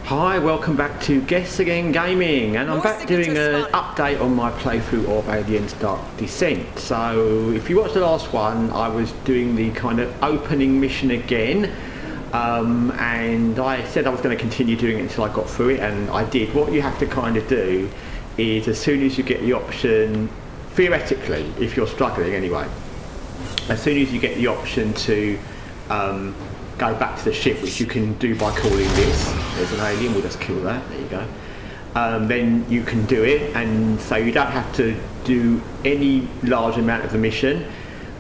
Hi, welcome back to Guessagaingaming, and I'm back doing an update on my playthrough of Aliens Dark Descent. So, if you watched the last one, I was doing the kind of opening mission again, and I said I was going to continue doing it until I got through it, and I did. What you have to kind of do is, as soon as you get the option, theoretically, if you're struggling anyway, as soon as you get the option to go back to the ship, which you can do by calling this. There's an alien, we'll just kill that, there you go. Then you can do it, and so you don't have to do any large amount of the mission.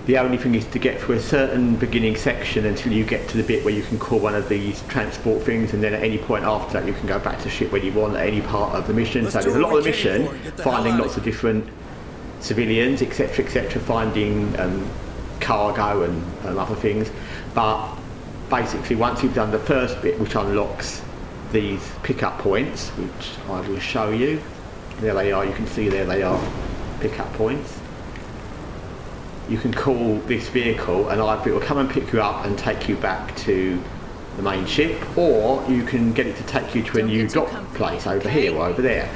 The only thing is to get through a certain beginning section until you get to the bit where you can call one of these transport things, and then at any point after that you can go back to the ship when you want at any part of the mission. So there's a lot of the mission, finding lots of different civilians, etc, finding cargo and other things, but basically once you've done the first bit, which unlocks these pickup points, which I will show you, there they are, you can see there they are, pickup points. You can call this vehicle and either it will come and pick you up and take you back to the main ship, or you can get it to take you to a new dock place over here or over there.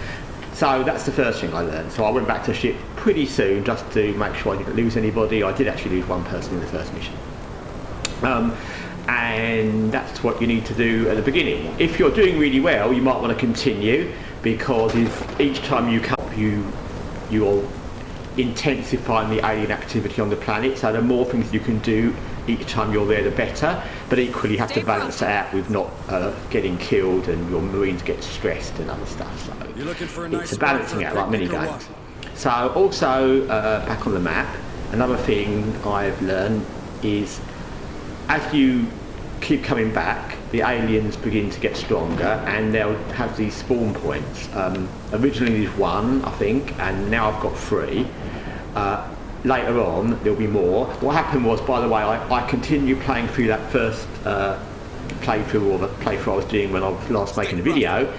So that's the first thing I learned. So I went back to the ship pretty soon just to make sure I didn't lose anybody. I did actually lose one person in the first mission. And that's what you need to do at the beginning. If you're doing really well, you might want to continue, because if each time you come you're intensifying the alien activity on the planet, so the more things you can do each time you're there, the better. But equally you have to balance it out with not getting killed and your marines get stressed and other stuff. So it's a balancing out, like mini games. So also back on the map, another thing I've learned is, as you keep coming back, the aliens begin to get stronger, and they'll have these spawn points. Originally there's one, I think, and now I've got 3. Later on there'll be more. What happened was, by the way, I continued playing through that first playthrough, or the playthrough I was doing when I was last making the video,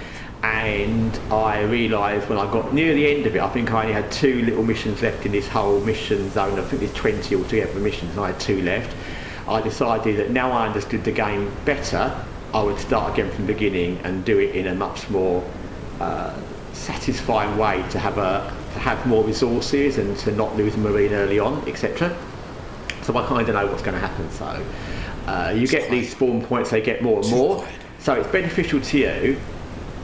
and I realised when I got near the end of it, I think I only had 2 little missions left in this whole mission zone. I think there's 20 altogether missions, and I had 2 left. I decided that now I understood the game better, I would start again from the beginning and do it in a much more satisfying way, to have more resources and to not lose a marine early on, etc. So I kind of know what's going to happen. So you get these spawn points, they get more and more. So it's beneficial to you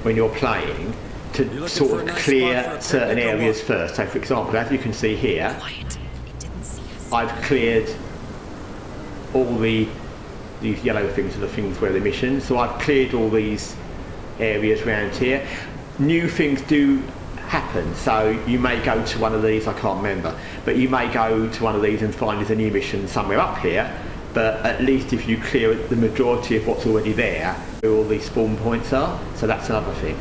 when you're playing to sort of clear certain areas first. So for example, as you can see here, I've cleared all these yellow things are the things where the missions. So I've cleared all these areas around here. New things do happen, so you may go to one of these, I can't remember, but you may go to one of these and find there's a new mission somewhere up here, but at least if you clear the majority of what's already there, where all these spawn points are, so that's another thing.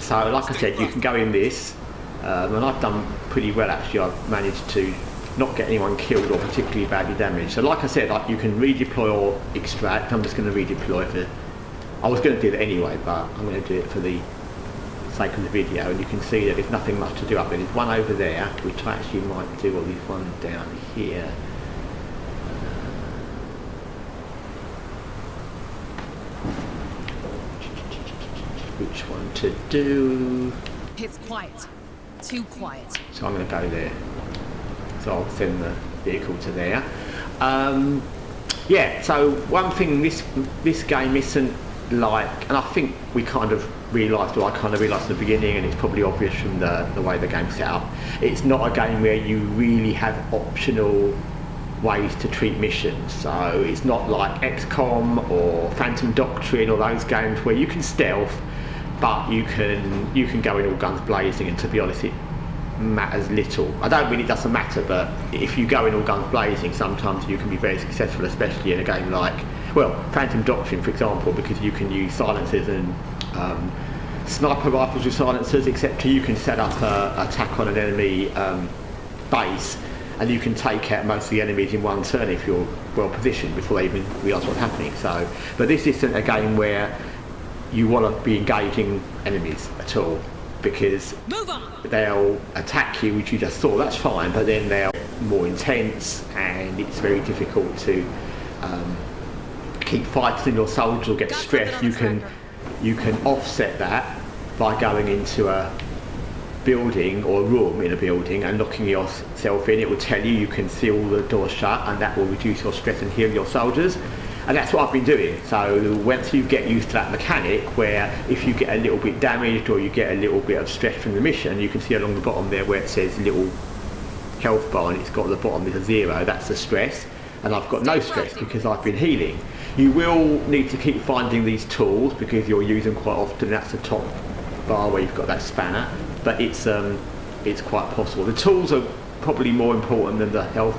So like I said, you can go in this, and I've done pretty well actually. I've managed to not get anyone killed or particularly badly damaged. So like I said, you can redeploy or extract. I'm just going to redeploy for, I was going to do that anyway, but I'm going to do it for the sake of the video. And you can see that there's nothing much to do up there. There's one over there, which I actually might do, or there's one down here. Which one to do? It's quiet. Too quiet. So I'm going to go there. So I'll send the vehicle to there. Yeah, so one thing this game isn't like, and I think we kind of realised, or I kind of realised at the beginning, and it's probably obvious from the way the game's set up, it's not a game where you really have optional ways to treat missions. So it's not like XCOM or Phantom Doctrine or those games where you can stealth, but you can go in all guns blazing, and to be honest, it matters little. I don't mean it doesn't matter, but if you go in all guns blazing, sometimes you can be very successful, especially in a game like, well, Phantom Doctrine for example, because you can use silencers and sniper rifles with silencers, etc. You can set up an attack on an enemy base, and you can take out most of the enemies in one turn if you're well positioned before they even realise what's happening. So, but this isn't a game where you want to be engaging enemies at all, because they'll attack you, which you just saw, that's fine, but then they're more intense and it's very difficult to keep fighting. Your soldiers will get stressed. You can you can offset that by going into a building or room in a building and locking yourself in. It will tell you can seal the door shut, and that will reduce your stress and heal your soldiers. And that's what I've been doing. So once you get used to that mechanic, where if you get a little bit damaged or you get a little bit of stress from the mission, you can see along the bottom there where it says little health bar, and it's got at the bottom is a 0, that's the stress. And I've got no stress because I've been healing. You will need to keep finding these tools because you'll use them quite often. That's the top bar where you've got that spanner, but it's quite possible. The tools are probably more important than the health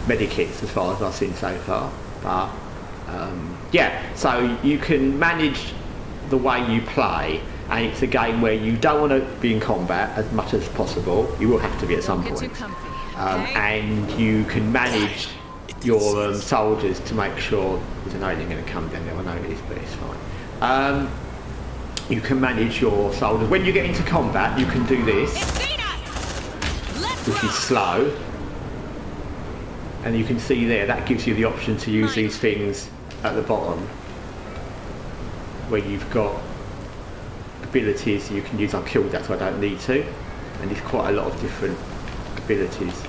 medikits as far as I've seen so far. But yeah, so you can manage the way you play, and it's a game where you don't want to be in combat as much as possible. You will have to be at some point. And you can manage your soldiers to make sure there's an alien going to come down there. I know it is, but it's fine. You can manage your soldiers. When you get into combat, you can do this, which is slow. And you can see there, that gives you the option to use these things at the bottom, where you've got abilities you can use. I've killed that, so I don't need to. And there's quite a lot of different abilities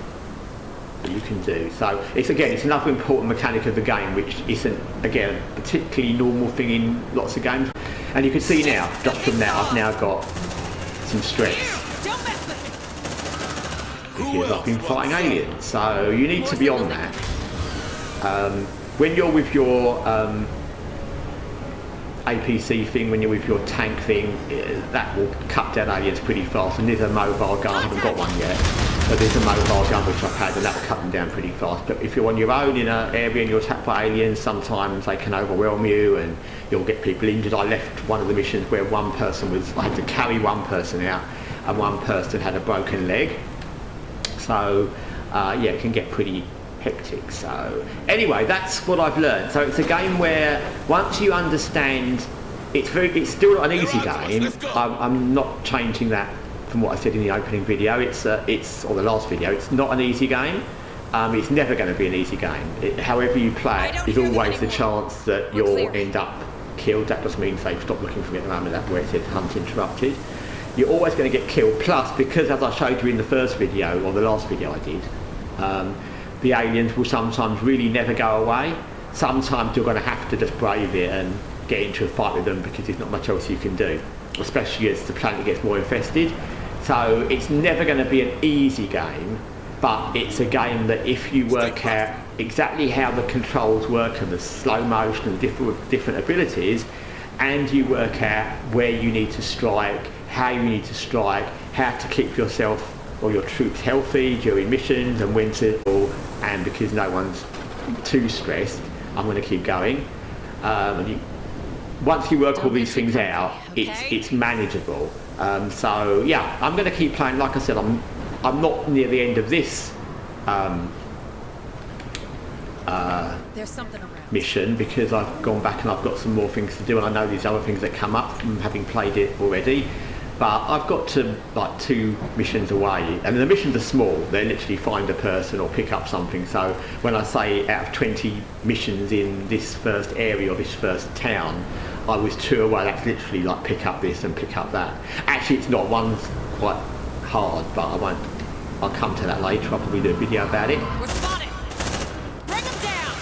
that you can do. So it's another important mechanic of the game, which isn't, again, a particularly normal thing in lots of games. And you can see now, just from that, I've now got some stress because I've been fighting aliens. So you need to be on that. When you're with your APC thing, when you're with your tank thing, that will cut down aliens pretty fast. And there's a mobile gun, I haven't got one yet, but there's a mobile gun which I've had, and that will cut them down pretty fast. But if you're on your own in an area and you're attacked by aliens, sometimes they can overwhelm you and you'll get people injured. I left one of the missions where I had to carry one person out, and one person had a broken leg. So yeah, it can get pretty hectic. So anyway, that's what I've learned. So it's a game where once you understand, it's still not an easy game. I'm not changing that from what I said in the opening video. Or the last video. It's not an easy game. It's never going to be an easy game. However you play it, there's always the chance that you'll end up killed. That just means they've stopped looking for me at the moment. That's where it says hunt interrupted. You're always going to get killed. Plus, because as I showed you in the first video, or the last video I did, the aliens will sometimes really never go away. Sometimes you're going to have to just brave it and get into a fight with them because there's not much else you can do, especially as the planet gets more infested. So it's never going to be an easy game, but it's a game that if you work out exactly how the controls work and the slow motion and different abilities, and you work out where you need to strike, how you need to strike, how to keep yourself or your troops healthy during missions, and when to, and because no one's too stressed, I'm going to keep going. Once you work all these things out, it's manageable. So yeah, I'm going to keep playing. Like I said, I'm not near the end of this mission because I've gone back and I've got some more things to do, and I know there's other things that come up from having played it already. But I've got to like 2 missions away, and the missions are small. They literally find a person or pick up something. So when I say out of 20 missions in this first area or this first town, I was 2 away. That's literally like pick up this and pick up that. Actually, it's not. One's quite hard, but I'll come to that later. I'll probably do a video about it. We're spotted. Bring them down.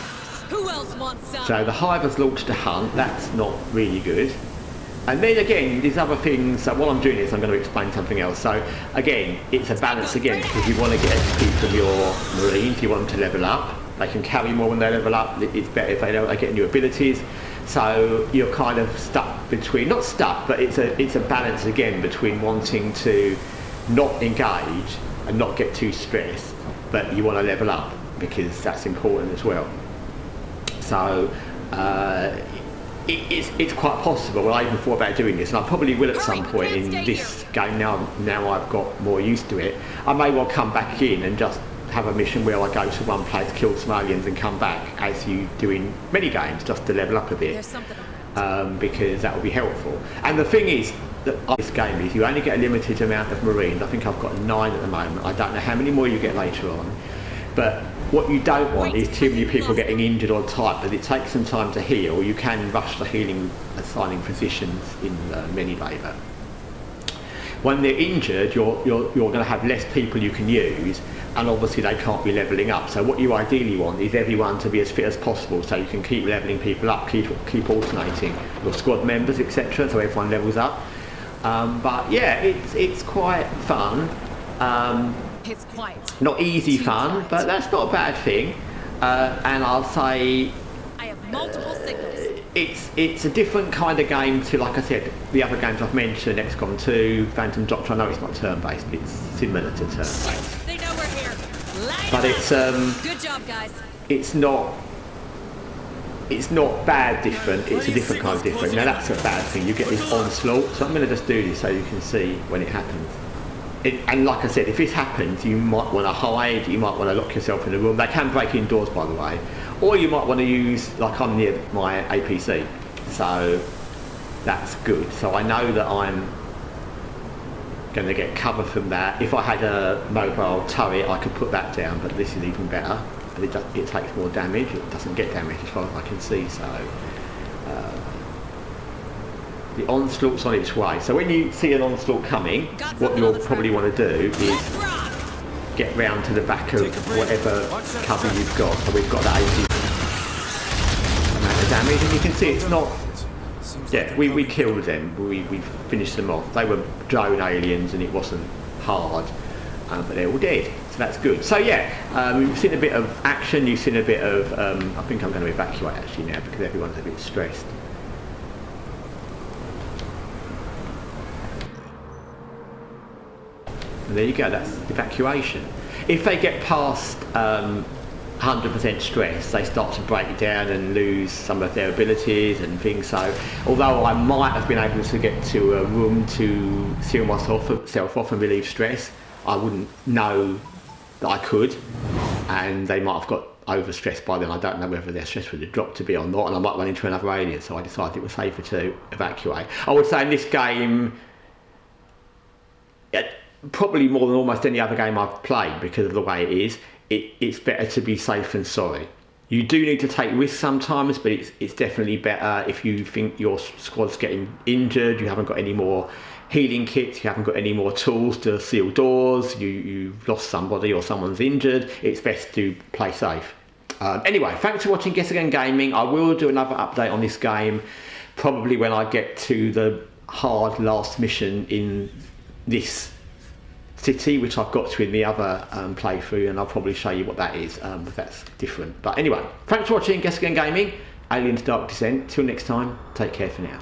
Who else wants some? So the hive has launched a hunt. That's not really good. And then again, these other things, so while I'm doing this, I'm going to explain something else. So again, it's a balance again, because you want to get XP from your Marines, you want them to level up. They can carry more when they level up. It's better if they get new abilities. So you're kind of stuck between, not stuck, but it's a balance again between wanting to not engage and not get too stressed, but you want to level up because that's important as well. So it's quite possible. Well, I even thought about doing this, and I probably will at some point in this game. Now I've got more used to it. I may well come back in and just have a mission where I go to one place, kill some aliens, and come back, as you do in many games, just to level up a bit. Because that will be helpful. And the thing is that this game is you only get a limited amount of Marines. I think I've got 9 at the moment. I don't know how many more you get later on, but What you don't want is too many people getting injured on time, but it takes some time to heal. You can rush the healing assigning positions in mini Baber. When they're injured, you're going to have less people you can use, and obviously they can't be levelling up. So what you ideally want is everyone to be as fit as possible, so you can keep levelling people up, keep alternating your squad members, etc. So everyone levels up. But yeah, it's quite fun. It's quite. Not easy fun, but that's not a bad thing. And I'll say I have multiple signals. it's a different kind of game to, like I said, the other games I've mentioned, XCOM 2, Phantom Doctor. I know it's not turn-based, but it's similar to turn-based. They know we're here. Light But 'em it's up. Good job, guys. it's not bad different, it's a different kind of different. Now that's a bad thing, you get this onslaught, so I'm going to just do this so you can see when it happens. And like I said, if this happens, you might want to hide, you might want to lock yourself in a room. They can break indoors, by the way. Or you might want to use, like I'm near my APC, so that's good. So I know that I'm going to get cover from that. If I had a mobile turret, I could put that down, but this is even better. But it takes more damage, it doesn't get damage as far as I can see, so the onslaught's on its way. So when you see an onslaught coming, what you'll probably want to do is get round to the back of whatever cover you've got. So we've got that 80 amount of damage, and you can see it's not. Yeah, we killed them. We finished them off. They were drone aliens, and it wasn't hard, but they're all dead. So that's good. So yeah, you've seen a bit of action. You've seen a bit of. I think I'm going to evacuate actually now because everyone's a bit stressed. And there you go, that's evacuation. If they get past 100% stress, they start to break down and lose some of their abilities and things. So although I might have been able to get to a room to seal myself off and relieve stress, I wouldn't know that I could, and they might have got overstressed by then. I don't know whether their stress would have dropped a bit or not, and I might run into another alien, so I decided it was safer to evacuate. I would say in this game, probably more than almost any other game I've played, because of the way it is, it's better to be safe than sorry. You do need to take risks sometimes, but it's definitely better if you think your squad's getting injured, you haven't got any more healing kits, you haven't got any more tools to seal doors, you've lost somebody or someone's injured. It's best to play safe. Anyway, thanks for watching Guessagaingaming. I will do another update on this game, probably when I get to the hard last mission in this city, which I've got to in the other playthrough, and I'll probably show you what that is, if that's different. But anyway, thanks for watching Guessagaingaming, Aliens Dark Descent. Till next time, take care for now.